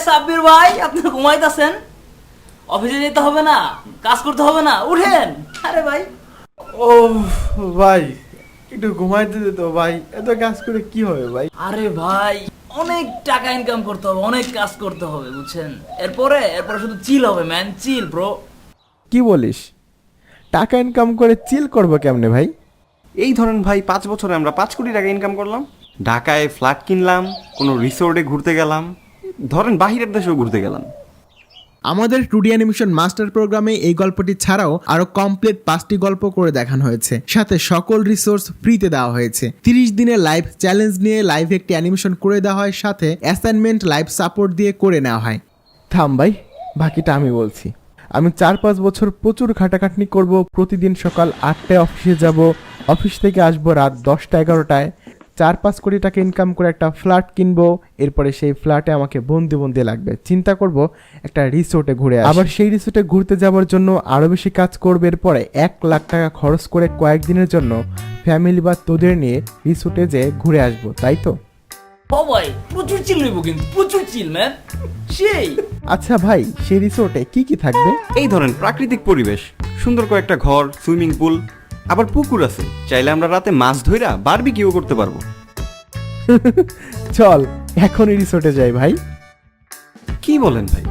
সাব্বির ভাই, আপনি ঘুমাইতেছেন? অফিসে যেতে হবে না, কাজ করতে হবে না, উঠেন। আরে ভাই, ও ভাই, একটু ঘুমাইতে দে তো ভাই, এত কাজ করে কি হবে ভাই? আরে ভাই, অনেক টাকা ইনকাম করতে হবে, অনেক কাজ করতে হবে, বুঝছেন? এরপরে শুধু চিল হবে ম্যান, চিল ব্রো। কি বলিস? টাকা ইনকাম করে চিল করবো কেমনে ভাই? এই ধরেন ভাই, 5 বছরে আমরা 5 কোটি টাকা ইনকাম করলাম, ঢাকায় ফ্ল্যাট কিনলাম, কোনো রিসোর্টে ঘুরতে গেলাম, ধরেন বাহিরের দেশেও ঘুরতে গেলাম। আমাদের 2D অ্যানিমেশন মাস্টার প্রোগ্রামে এই গল্পটি ছাড়াও আরো কমপ্লিট 5টি গল্প করে দেখানো হয়েছে, সাথে সকল রিসোর্স ফ্রিতে দেওয়া হয়েছে। 30 দিনের লাইভ চ্যালেঞ্জ নিয়ে লাইভ একটি অ্যানিমেশন করে দেওয়া হয়, সাথে অ্যাসাইনমেন্ট লাইভ সাপোর্ট দিয়ে করে নেওয়া হয়। থাম ভাই, বাকিটা আমি বলছি। আমি 4-5 বছর প্রচুর খাটাখাটনি করব, প্রতিদিন সকাল 8টায় অফিসে যাব, অফিস থেকে আসবো রাত 10টা-11টায়, 4-5 কোটি টাকা ইনকাম করে একটা ফ্ল্যাট কিনবো, এরপরে সেই ফ্ল্যাটে আমাকে বন্দি লাগবে, চিন্তা করব একটা রিসোর্টে ঘুরে আসি। আবার সেই রিসোর্টে ঘুরতে যাওয়ার জন্য আরও বেশি কাজ করবে, এরপরে 1 লাখ টাকা খরচ করে কয়েকদিনের জন্য ফ্যামিলি বা তোদের নিয়ে রিসোর্টে যেয়ে ঘুরে আসবো, তাই তো? ও ভাই, প্রচুর চিল নেব, কিন্তু প্রচুর চিল ম্যান, সেই। আচ্ছা ভাই, সেই রিসোর্টে কি কি থাকবে? এই ধরেন প্রাকৃতিক পরিবেশ, সুন্দর কয়েকটা ঘর, সুইমিং পুল, আবার পুকুর আছে, চাইলে আমরা রাতে মাছ ধইরা বারবিকিউ করতে পারবো। চল এখনই রিসোর্টে যাই ভাই। কি বলেন ভাই,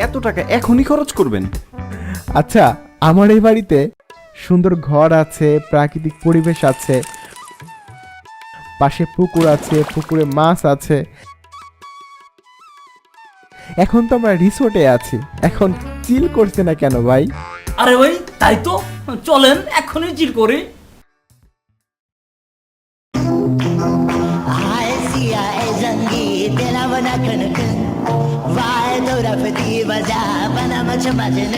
এত টাকা এখনই খরচ করবেন? আচ্ছা, আমার এই বাড়িতে সুন্দর ঘর আছে, প্রাকৃতিক পরিবেশ আছে, পাশে পুকুর আছে, পুকুরে মাছ আছে। এখন তো আমরা রিসোর্টে আছি, এখন চিল করছে না কেন ভাই? আরে ভাই, তাই তো, চলেন এখনই চিল করি। हाय सिया ए जंगी तेरा बना कनकन वाय तोरा फती बजा बना मच मजन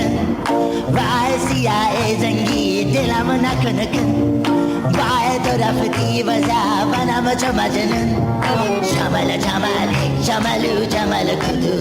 वाय सिया ए जंगी तेरा बना कनकन वाय तोरा फती बजा बना मच मजन शमल जमल जमलू जमल खुदू